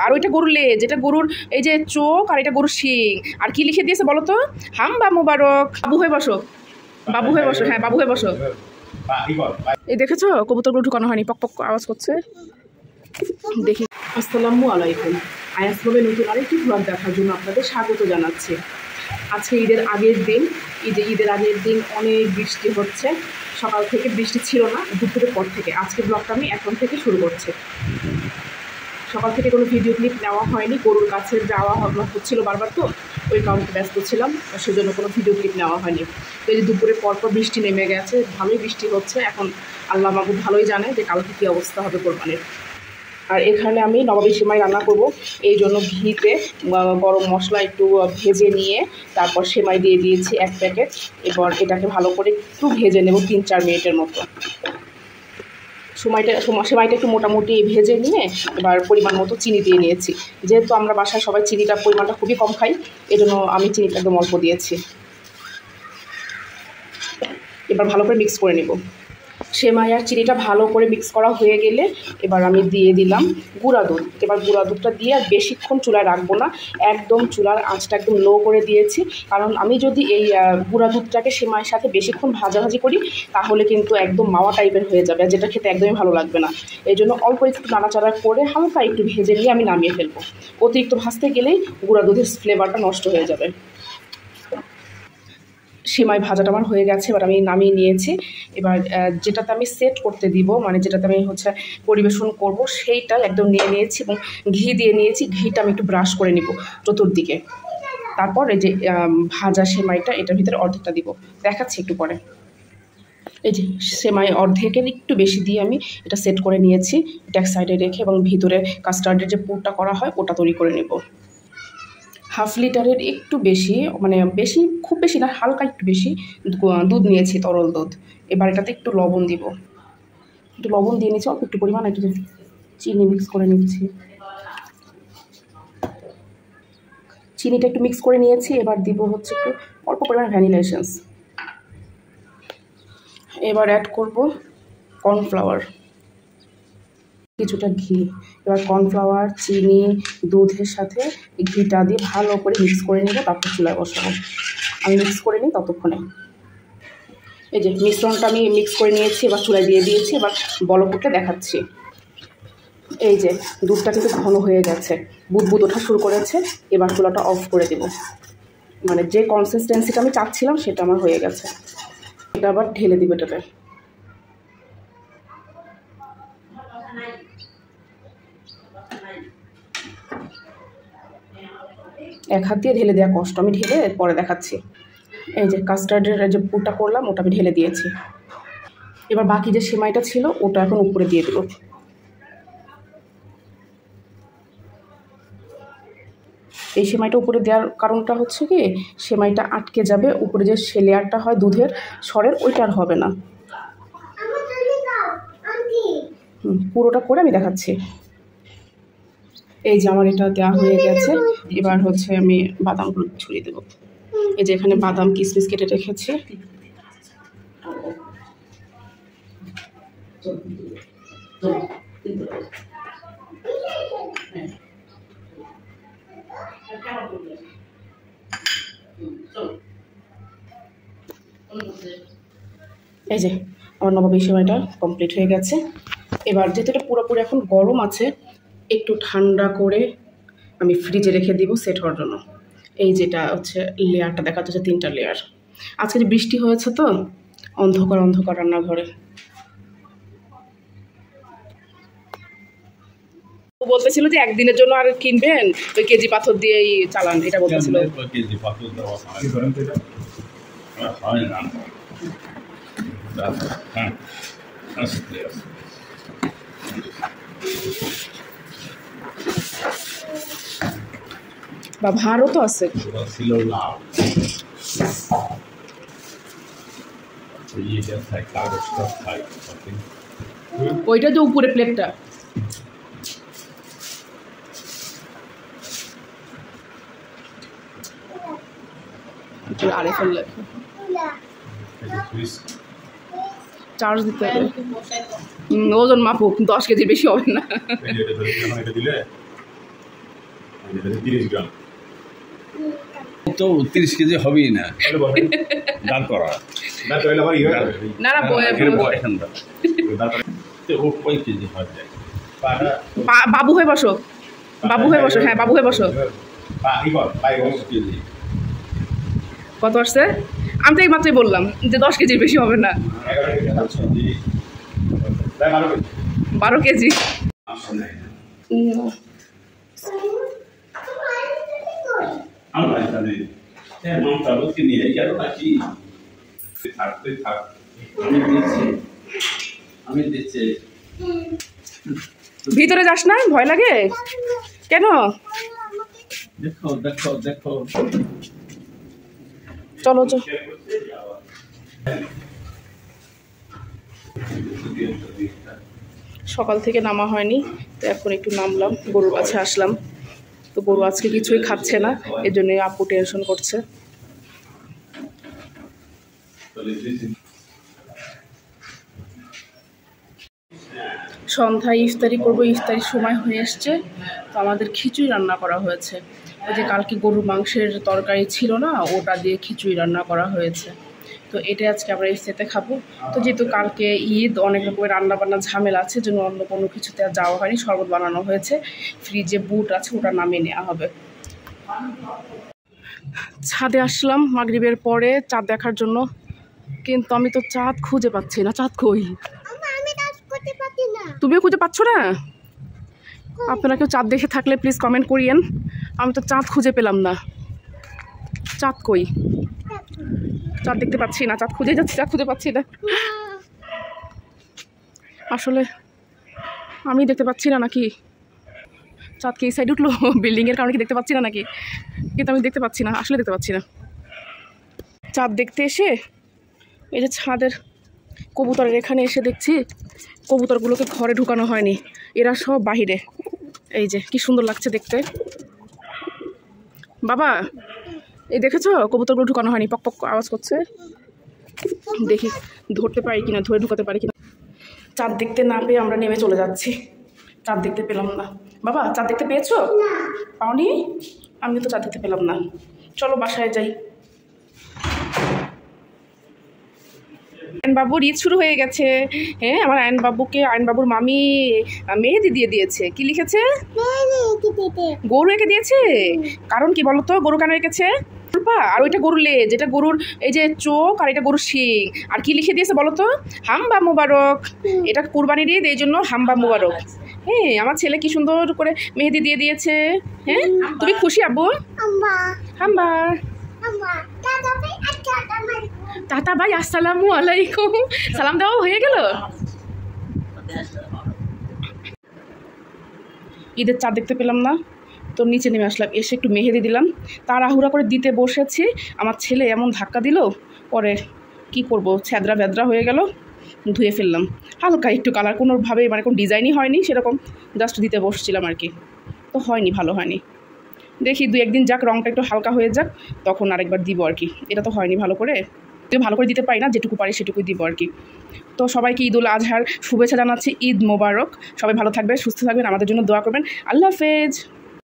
আর ওইটা গরুর লেজ, যেটা গরুর এই যে চোখ, আর এটা গরুর শিং। আর কি লিখে দিয়েছে বলো তো? হাম্বা মুবারক। বাবু হয়ে বসো, বাবু হয়ে বসো, হ্যাঁ বাবু হয়ে বসো। এই দেখেছো কবুতরগুলো ঢুকানো হয়নি, পক পক আওয়াজ করছে। দেখি। আসসালামু আলাইকুম। আয়াস হবে নতুন আরেকটি ব্লগ দেখার জন্য আপনাদের স্বাগত জানাচ্ছি। আজকে ঈদের আগের দিন, ঈদের আগের দিন অনেক বৃষ্টি হচ্ছে। সকাল থেকে বৃষ্টি ছিল না, দুপুরের পর থেকে। আজকে ব্লগটা আমি এখন থেকে শুরু করছি। সকাল থেকে কোনো ভিডিও ক্লিপ নেওয়া হয়নি, গরুর কাছে যাওয়া হচ্ছিল বারবার, তো ওই কারণে ব্যস্ত ছিলাম, সেজন্য কোনো ভিডিও ক্লিপ নেওয়া হয়নি। তো এই যে দুপুরের পরপর বৃষ্টি নেমে গেছে, ভালোই বৃষ্টি হচ্ছে। এখন আল্লাহ মাহবুব ভালোই জানে যে কালকে কী অবস্থা হবে কোরবানির। আর এখানে আমি নবাবী সেমাই রান্না করব, এই জন্য ঘিতে গরম মশলা একটু ভেজে নিয়ে তারপর সেমাই দিয়ে দিয়েছি 1 প্যাকেট। এবার এটাকে ভালো করে একটু ভেজে নেব 3-4 মিনিটের মতো। সেমাইটা একটু মোটামুটি ভেজে নিয়ে এবার পরিমাণ মতো চিনি দিয়ে নিয়েছি। যেহেতু আমরা বাসায় সবাই চিনিটার পরিমাণটা খুবই কম খাই, এই জন্য আমি চিনিটা একদম অল্প দিয়েছি। এবার ভালো করে মিক্স করে নেব। সেমাই আর চিনিটা ভালো করে মিক্স করা হয়ে গেলে এবার আমি দিয়ে দিলাম গুঁড়া দুধ। এবার গুঁড়া দুধটা দিয়ে আর বেশিক্ষণ চুলায় রাখবো না, একদম চুলার আঁচটা একদম লো করে দিয়েছি। কারণ আমি যদি এই গুঁড়া দুধটাকে সেমাইয়ের সাথে বেশিক্ষণ ভাজাভাজি করি তাহলে কিন্তু একদম মাওয়া টাইপের হয়ে যাবে, যেটা খেতে একদমই ভালো লাগবে না। এই জন্য অল্প একটু নাড়াচাড়া করে হালকা একটু ভেজে নিয়ে আমি নামিয়ে ফেলবো। অতিরিক্ত ভাজতে গেলেই গুঁড়া দুধের ফ্লেভারটা নষ্ট হয়ে যাবে। সেমাই ভাজাটা আমার হয়ে গেছে, এবার আমি নামিয়ে নিয়েছি। এবার যেটাতে আমি সেট করতে দিব, মানে যেটাতে আমি পরিবেশন করব, সেইটাই একদম নিয়ে নিয়েছি এবং ঘি দিয়ে নিয়েছি। ঘিটা আমি একটু ব্রাশ করে নিব চতুর্দিকে। তারপর এই যে ভাজা সেমাইটা এটার ভিতরে অর্ধেকটা দিব, দেখাচ্ছি একটু পরে। এই যে সেমাই অর্ধেকের একটু বেশি দিয়ে আমি এটা সেট করে নিয়েছি। এটা এক সাইডে রেখে এবং ভিতরে কাস্টার্ডের যে পুরটা করা হয় ওটা তৈরি করে নেব। 1/2 লিটারের একটু বেশি, মানে বেশি খুব বেশি না, হালকা একটু বেশি দুধ নিয়েছি, তরল দুধ। এবার এটাতে একটু লবণ দিব, একটু লবণ দিয়ে নিচ্ছি অল্প একটু পরিমাণ, একটু চিনি মিক্স করে নিচ্ছি। চিনিটা একটু মিক্স করে নিয়েছি। এবার দিব হচ্ছে একটু অল্প পরিমাণ ভ্যানিলা এসেন্স। এবার অ্যাড করব কর্নফ্লাওয়ার, কিছুটা ঘি। এবার কর্নফ্লাওয়ার, চিনি, দুধের সাথে ঘিটা দিয়ে ভালো করে মিক্স করে নেব, তারপর চুলায় বসাবো। আমি মিক্স করে নিই ততক্ষণে। এই যে মিশ্রণটা আমি মিক্স করে নিয়েছি, এবার চুলায় দিয়ে দিয়েছি। এবার বলক উঠলে দেখাচ্ছি। এই যে দুধটা কিন্তু ঘন হয়ে গেছে, বুদবুদ ওঠা শুরু করেছে। এবার চুলাটা অফ করে দেব, মানে যে কনসিস্টেন্সিটা আমি চাচ্ছিলাম সেটা আমার হয়ে গেছে। এটা আবার ঢেলে দিব এটাতে। এক হাত দিয়ে ঢেলে দেওয়া কষ্ট, আমি ঢেলে পরে দেখাচ্ছি। এই যে কাস্টার্ডের যে পুরটা করলাম ওটা আমি ঢেলে দিয়েছি। এবার বাকি যে সেমাইটা ছিল ওটা এখন উপরে দিয়ে দেব। এই সেমাইটা উপরে দেওয়ার কারণটা হচ্ছে কি, সেমাইটা আটকে যাবে, উপরে যে লেয়ারটা হয় দুধের সরের ওইটা আর হবে না। পুরোটা করে আমি দেখাচ্ছি। এই যে আমার এটা দেওয়া হয়ে গেছে। এবার আমি বাদামগুলো ছড়িয়ে দেবো। এই যে এখানে বাদাম কিশমিশ কেটে রেখেছি। এই যে আমার নবাবী সেমাইটা কমপ্লিট হয়ে গেছে। এবার যেহেতু এটা পুরোপুরি এখন গরম আছে, একটু ঠান্ডা করে আমি ফ্রিজে রেখে দিব সেট হওয়ার জন্য। এই যেটা লেয়ারটা দেখা যাচ্ছে 3টা লেয়ার। আজকে যে বৃষ্টি হয়েছে তো অন্ধকার অন্ধকার রান্নাঘরে। বলতেছিল যে একদিনের জন্য আর কিনবেন ওই কেজি পাথর দিয়েই চালান, এটা বলতেছিল। বা ভারও তো আছে। ওইটা যে উপরে প্লেটটা, আরে ফেললে চার্জ দিতে হবে। ওজন মাপুক, 10 কেজির বেশি হবে না। 30 গ্রাম তো 30 কেজি হবেই না দাঁড় করা দাঁড় করাইলে আবার ইয়ে না না এখন ও কয় কেজি হয় যায় বাবু হয়ে বসো, বাবু হয়ে বসো, হ্যাঁ বাবু হয়ে বসো। কেজি কত আসছে? আমি তো এই মাত্রই বললাম যে 10 কেজির বেশি হবে না। 12 কেজি। আমরা জানি মামটা লোককে নিয়ে গেল নাকি থাকতে থাক আমি দিচ্ছি ভিতরে যাস না, ভয় লাগে কেন? দেখো দেখো দেখো চলো চলো। সকাল থেকে নামা হয়নি, তো এখন একটু নামলাম, গরুর কাছে আসলাম। তো গরু আজকে কিছুই খাচ্ছে না, এই জন্য আপু টেনশন করছে। সন্ধ্যায় ইফতারি করবো, ইফতারির সময় হয়ে এসছে। তো আমাদের খিচুড়ি রান্না করা হয়েছে। ওই যে কালকে গরুর মাংসের তরকারি ছিল না, ওটা দিয়ে খিচুড়ি রান্না করা হয়েছে। তো এটা আজকে আমরা ইফতারিতে খাবো। তো যেহেতু কালকে ঈদ, অনেক রকমের রান্নাবান্না ঝামেলা আছে, জন্য অন্য কোনো কিছুতে আর যাওয়া হয়নি। শরবত বানানো হয়েছে, ফ্রিজে বুট আছে, ওটা নামিয়ে নেওয়া হবে। ছাদে আসলাম মাগরিবের পরে চাঁদ দেখার জন্য, কিন্তু আমি তো চাঁদ খুঁজে পাচ্ছি না। চাঁদ কই? তুমিও খুঁজে পাচ্ছ না? আপনারা কেউ চাঁদ দেখে থাকলে প্লিজ কমেন্ট করিয়েন। আমি তো চাঁদ খুঁজে পেলাম না। চাঁদ কই? চাঁদ দেখতে পাচ্ছি না, চাঁদ খুঁজে যাচ্ছি, চাঁদ খুঁজে পাচ্ছি না। আসলে আমি দেখতে পাচ্ছি না নাকি? চাঁদ কি এই সাইড উঠলো? বিল্ডিংয়ের কারণে কি দেখতে পাচ্ছি না নাকি? কিন্তু আমি দেখতে পাচ্ছি না, আসলে দেখতে পাচ্ছি না। চাঁদ দেখতে এসে এই যে ছাদের কবুতরের এখানে এসে দেখছি কবুতরগুলোকে ঘরে ঢুকানো হয়নি, এরা সব বাহিরে। এই যে কি সুন্দর লাগছে দেখতে। বাবা এই দেখেছো, কবুতরগুলো ঢুকানো হয়নি, পক পক আওয়াজ করছে। দেখি ধরতে পারি কিনা, ধরে ঢুকাতে পারি কিনা। চাঁদ দেখতে না পেয়ে আমরা নেমে চলে যাচ্ছি। চাঁদ দেখতে পেলাম না। বাবা চাঁদ দেখতে পেয়েছো? পাওনি? আমি তো চাঁদ দেখতে পেলাম না। চলো বাসায় যাই। আয়নবাবুর ঈদ শুরু হয়ে গেছে। হ্যাঁ, আমার আয়নবাবুকে আয়নবাবুর মামি মেহেদি দিয়ে দিয়েছে। কি লিখেছে? গরু এঁকে দিয়েছে। কারণ কি বলতো, গরু কেন এঁকেছে? আর ওইটা গরুর লেজ, এটা গরুর এই যে চোখ, আর এটা গরুর শিং। আর কি লিখে দিয়েছে বলতো? হাম্বা মুবারক। এটা কুরবানির ঈদ, এই জন্য হাম্বা মুবারক। হ্যাঁ, আমার ছেলে কি সুন্দর করে মেহেদি দিয়ে দিয়েছে। হ্যাঁ, তুমি খুশি আব্বু? হাম্বা। টাটা ভাই, আসসালামু আলাইকুম। সালাম দেওয়া হয়ে গেল। ঈদের চাঁদ দেখতে পেলাম না, তো নিচে নেমে আসলাম। এসে একটু মেহেদি দিলাম, তাড়াহুড়া করে দিতে বসেছি, আমার ছেলে এমন ধাক্কা দিল, পরে কি করব, ছ্যাদরা ভ্যাদরা হয়ে গেল। ধুয়ে ফেললাম হালকা একটু, কালার কোনোভাবে মানে কোনো ডিজাইনই হয়নি সেরকম, জাস্ট দিতে বসছিলাম আর কি। তো হয়নি, ভালো হয়নি। দেখি 2-1 দিন যাক, রঙটা একটু হালকা হয়ে যাক, তখন আরেকবার দিব আর কি। এটা তো হয়নি ভালো করে, তুই ভালো করে দিতে পারি না, যেটুকু পারি সেটুকুই দিব আর কি। তো সবাইকে ঈদ উল আজহার শুভেচ্ছা জানাচ্ছি। ঈদ মোবারক। সবাই ভালো থাকবেন, সুস্থ থাকবেন, আমাদের জন্য দোয়া করবেন। আল্লাহ হাফেজ।